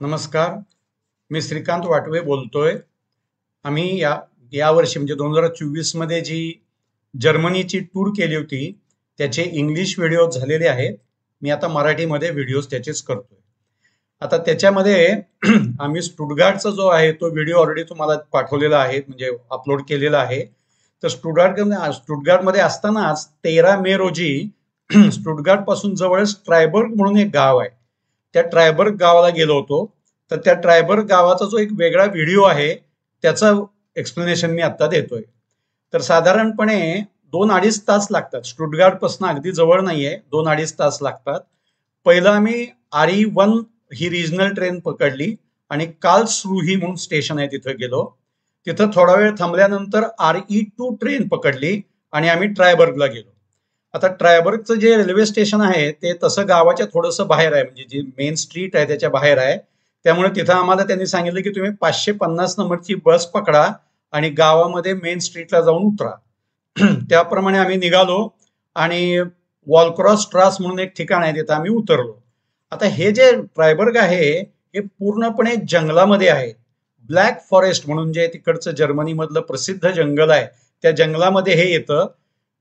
नमस्कार. मी श्रीकांत वाटवे बोलतोय. आम्ही या वर्षी म्हणजे 2024 मध्ये जी जर्मनीची टूर केली होती त्याचे इंग्लिश व्हिडिओ झालेले आहेत. मी आता मराठीमध्ये व्हिडिओज त्याचेच करतोय. आता त्याच्यामध्ये आम्ही स्टुटगार्टचा जो आहे तो व्हिडिओ ऑलरेडी तुम्हाला पाठवलेला आहे, म्हणजे अपलोड केलेला आहे. तर स्टुटगार्टमध्ये असतानाच 13 मे रोजी स्टुटगार्ट पासून जवळच ट्रायबर्ग म्हणून एक गाव आहे, त्या ट्रायबर्ग गावाला गेलो होतो. तर त्या ट्रायबर्ग गावाचा जो एक वेगळा व्हिडिओ आहे त्याचं एक्सप्लेनेशन मी आता देतोय. तर साधारणपणे 2-2.5 तास लागतात. स्टुटगार्ट पासून अगदी जवळ नाहीये, 2-2.5 तास लागतात. पहिलं आम्ही RE1 ही रिजनल ट्रेन पकडली आणि कार्लसरूहे म्हणून स्टेशन आहे तिथे गेलो. तिथं थोडा वेळ थांबल्यानंतर RE2 ट्रेन पकडली आणि आम्ही ट्रायबर्गला गेलो. आता ट्रायबर्गचं जे रेल्वे स्टेशन आहे ते तसं गावाच्या थोडंसं बाहेर आहे, म्हणजे जी मेन स्ट्रीट आहे त्याच्या बाहेर आहे. त्यामुळे तिथं आम्हाला त्यांनी सांगितलं की तुम्ही 550 नंबरची बस पकडा आणि गावामध्ये मेन स्ट्रीटला जाऊन उतरा. त्याप्रमाणे आम्ही निघालो आणि वॉलक्रॉस स्ट्रास म्हणून एक ठिकाण आहे तिथं आम्ही उतरलो. आता हे जे ट्रायबर्ग आहे हे पूर्णपणे जंगलामध्ये आहे. ब्लॅक फॉरेस्ट म्हणून जे तिकडचं जर्मनीमधलं प्रसिद्ध जंगल आहे त्या जंगलामध्ये हे येतं.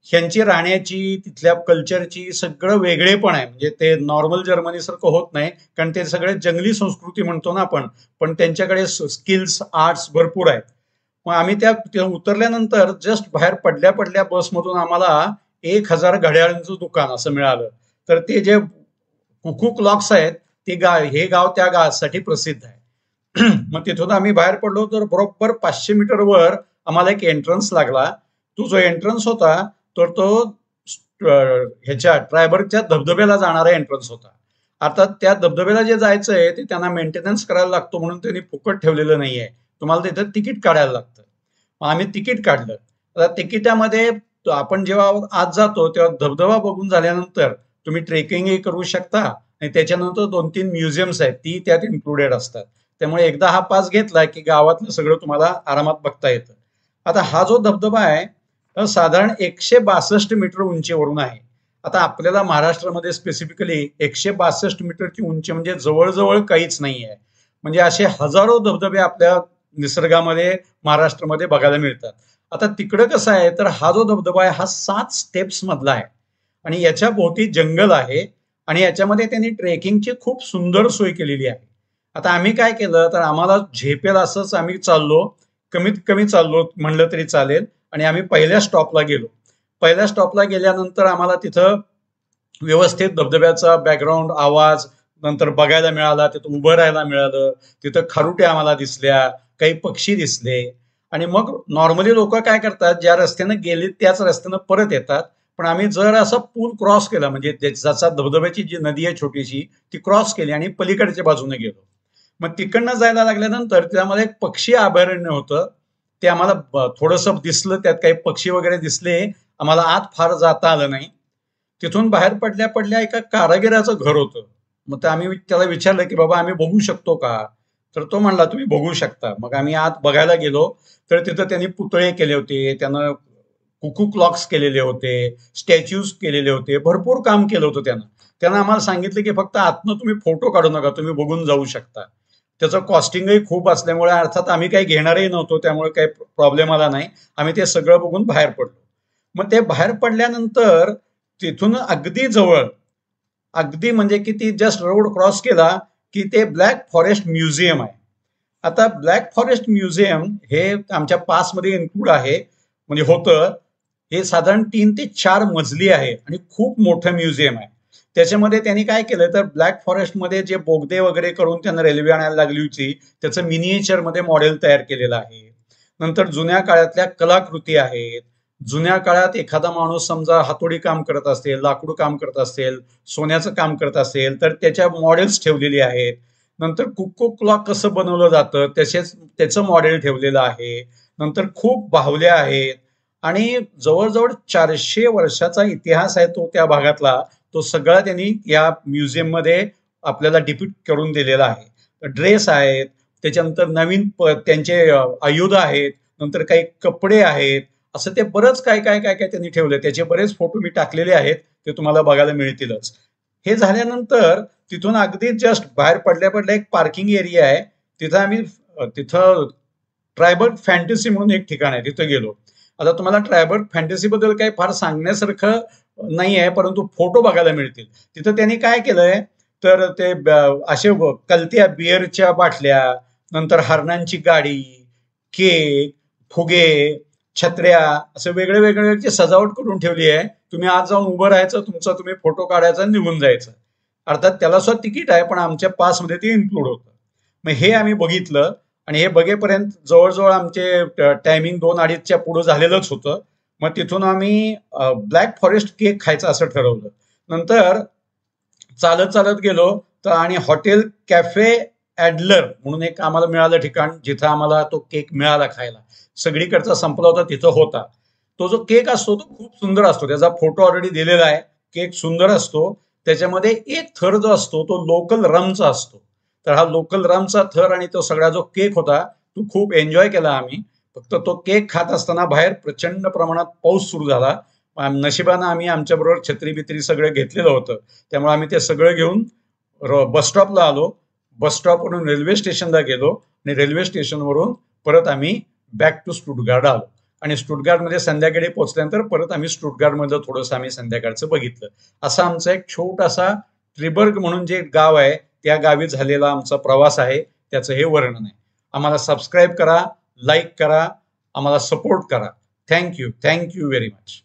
ह्यांची राहण्याची, तिथल्या कल्चरची सगळं वेगळेपण आहे. म्हणजे ते नॉर्मल जर्मनी सारखं होत नाही, कारण ते सगळे जंगली संस्कृती म्हणतो ना आपण, पण त्यांच्याकडे स्किल्स, आर्ट्स भरपूर आहेत. मग आम्ही त्या उतरल्यानंतर जस्ट बाहेर पडल्या पडल्या बसमधून आम्हाला 1000 घड्याळांचं दुकान असं मिळालं. तर ते जे कुकू क्लॉक्स आहेत ते हे गाव त्या गावासाठी प्रसिद्ध आहे. मग तिथून आम्ही बाहेर पडलो तर बरोबर 500 मीटर वर आम्हाला एक एंट्रन्स लागला. तो जो एंट्रन्स होता तर तो ह्याच्या ट्रायबर्गच्या धबधब्याला जाणारा एंट्रन्स होता. आता त्या धबधब्याला जे जायचं आहे ते त्यांना मेंटेनन्स करायला लागतो म्हणून त्यांनी फुकट ठेवलेलं नाहीये, तुम्हाला तिथं तिकीट काढायला लागतं. आम्ही तिकीट काढलं. आता तिकिटामध्ये आपण जेव्हा आत जातो तेव्हा धबधबा बघून झाल्यानंतर तुम्ही ट्रेकिंगही करू शकता आणि त्याच्यानंतर 2-3 म्युझियम्स आहेत ती त्यात इन्क्लुडेड असतात. त्यामुळे एकदा हा पास घेतला की गावातलं सगळं तुम्हाला आरामात बघता येतं. आता हा जो धबधबा आहे साधारण 162 मीटर उंचीवरून आहे. आता आपल्याला महाराष्ट्रामध्ये स्पेसिफिकली 162 मीटरची उंची म्हणजे जवळजवळ काहीच नाही आहे. म्हणजे असे हजारो धबधबे आपल्या निसर्गामध्ये महाराष्ट्रामध्ये बघायला मिळतात. आता तिकडं कसं आहे तर हा जो धबधबा आहे हा 7 स्टेप्स मधला आहे आणि याच्या भोवती जंगल आहे आणि याच्यामध्ये त्यांनी ट्रेकिंगची खूप सुंदर सोय केलेली आहे. आता आम्ही काय केलं तर आम्हाला झेपेल असंच आम्ही चाललो, कमीत कमी चाललो म्हणलं तरी चालेल, आणि आम्ही पहिल्या स्टॉपला गेलो. पहिल्या स्टॉपला गेल्यानंतर आम्हाला तिथं व्यवस्थित धबधब्याचा बॅकग्राऊंड आवाज नंतर बघायला मिळाला. तिथं उभं राहायला मिळालं. तिथं खारुट्या आम्हाला दिसल्या, काही पक्षी दिसले. आणि मग नॉर्मली लोक काय करतात, ज्या रस्त्यानं गेले त्याच रस्त्यानं परत येतात. पण आम्ही जर असा पूल क्रॉस केला, म्हणजे ज्याचा धबधब्याची जी नदी आहे छोटीशी ती क्रॉस केली आणि पलीकडच्या बाजूने गेलो. मग तिकडनं जायला लागल्यानंतर त्यामध्ये एक पक्षी अभयारण्य होतं. ते आम्हाला थोडंसं दिसलं, त्यात काही पक्षी वगैरे दिसले. आम्हाला आत फार जाता आलं नाही. तिथून बाहेर पडल्या पडल्या एका कारागिराचं घर होतं. मग आम्ही त्याला विचारलं की बाबा आम्ही बघू शकतो का? तर तो म्हणला तुम्ही बघू शकता. मग आम्ही आत बघायला गेलो तर तिथं त्यांनी पुतळे केले होते, त्यानं कुकू क्लॉक्स केलेले होते, स्टॅच्यूज केलेले होते, भरपूर काम केलं होतं त्यानं. त्यानं आम्हाला सांगितलं की फक्त आतनं तुम्ही फोटो काढू नका, तुम्ही बघून जाऊ शकता. त्याचं कॉस्टिंगही खूप असल्यामुळे अर्थात आम्ही काही घेणारही नव्हतो, त्यामुळे काही प्रॉब्लेम आला नाही. आम्ही ते सगळं बघून बाहेर पडलो. मग ते बाहेर पडल्यानंतर तिथून अगदी जवळ, अगदी म्हणजे की ती जस्ट रोड क्रॉस केला की ते ब्लॅक फॉरेस्ट म्युझियम आहे. आता ब्लॅक फॉरेस्ट म्युझियम हे आमच्या पासमध्ये इन्क्लूड आहे, म्हणजे होतं. हे साधारण 3 ते 4 मजली आहे आणि खूप मोठं म्युझियम आहे. त्याच्यामध्ये त्यांनी काय केलं तर ब्लॅक फॉरेस्टमध्ये जे बोगदे वगैरे करून त्यांना रेल्वे आणायला लागली होती त्याचं मिनिएचर मध्ये मॉडेल तयार केलेलं आहे. नंतर जुन्या काळातल्या कलाकृती आहेत. जुन्या काळात एखादा माणूस समजा हातोडी काम करत असेल, लाकूड काम करत असेल, सोन्याचं काम करत असेल तर त्याच्या मॉडेल्स ठेवलेली आहेत. नंतर कुक्को क्लॉक कसं बनवलं जातं त्याचं मॉडेल ठेवलेलं आहे. नंतर खूप बाहुल्या आहेत आणि जवळजवळ 400 वर्षाचा इतिहास आहे तो त्या भागातला. तो सगळा त्यांनी या म्युझियम मध्ये आपल्याला डिपिक्ट करून दिलेला आहे. ड्रेस आहेत, त्याच्यानंतर नवीन त्यांचे आयुध आहेत, नंतर काही कपडे आहेत, असं ते बरंच काय काय काय काय त्यांनी ठेवले. त्याचे बरेच फोटो मी टाकलेले आहेत, ते तुम्हाला बघायला मिळतीलच. हे झाल्यानंतर तिथून अगदी जस्ट बाहेर पडल्या पडल्या एक पार्किंग एरिया आहे, तिथं आम्ही तिथं ट्रायबल फॅन्टसी म्हणून एक ठिकाण आहे, तिथं गेलो. आता तुम्हाला ट्रायबल फॅन्टसी बद्दल काही फार सांगण्यासारखं नाही आहे, परंतु फोटो बघायला मिळतील. तिथं त्यांनी काय केलंय, तर ते असे कलत्या बिअरच्या बाटल्या, नंतर हरणांची गाडी, केक, फुगे, छत्र्या, असं वेगळे वेगळे सजावट करून ठेवली आहे. तुम्ही आज जाऊन उभं राहायचं, तुमचा तुम्ही फोटो काढायचा आणि निघून जायचं. अर्थात त्याला सुद्धा तिकीट आहे, पण आमच्या पासमध्ये ते इन्क्लूड होतं. मग हे आम्ही बघितलं आणि हे बघेपर्यंत जवळजवळ आमचे टायमिंग 2-2:30च्या पुढे झालेलंच होतं. मग तिथून आम्ही ब्लॅक फॉरेस्ट केक खायचं असं ठरवलं. नंतर चालत चालत गेलो तर आणि हॉटेल कॅफे ॲडलर म्हणून एक आम्हाला मिळालं ठिकाण, जिथं आम्हाला तो केक मिळाला खायला. सगळीकडचा संपला होता, तिथं होता. तो जो केक असतो तो खूप सुंदर असतो, त्याचा फोटो ऑलरेडी दिलेला आहे. केक सुंदर असतो. त्याच्यामध्ये एक थर जो असतो तो लोकल रमचा असतो. तर हा लोकल रमचा थर आणि तो सगळा जो केक होता तो खूप एन्जॉय केला आम्ही. फक्त तो केक खात असताना बाहेर प्रचंड प्रमाणात पाऊस सुरू झाला. नशिबानं आम्ही आमच्याबरोबर छत्री बित्री सगळं घेतलेलं होतं, त्यामुळे आम्ही ते सगळं घेऊन बस स्टॉपला आलो. बस स्टॉपवरून रेल्वे स्टेशनला गेलो आणि रेल्वे स्टेशनवरून परत आम्ही बॅक टू स्टुटगार्ड आलो. आणि स्टुटगार्डमध्ये संध्याकाळी पोहोचल्यानंतर परत आम्ही स्टुटगार्डमध्ये थोडंसं आम्ही संध्याकाळचं बघितलं. असा आमचा एक छोटासा ट्रिबर्ग म्हणून जे गाव आहे त्या गावी झालेला आमचा प्रवास आहे, त्याचं हे वर्णन आहे. आम्हाला सबस्क्राईब करा, लाईक करा, आम्हाला सपोर्ट करा. Thank you very much.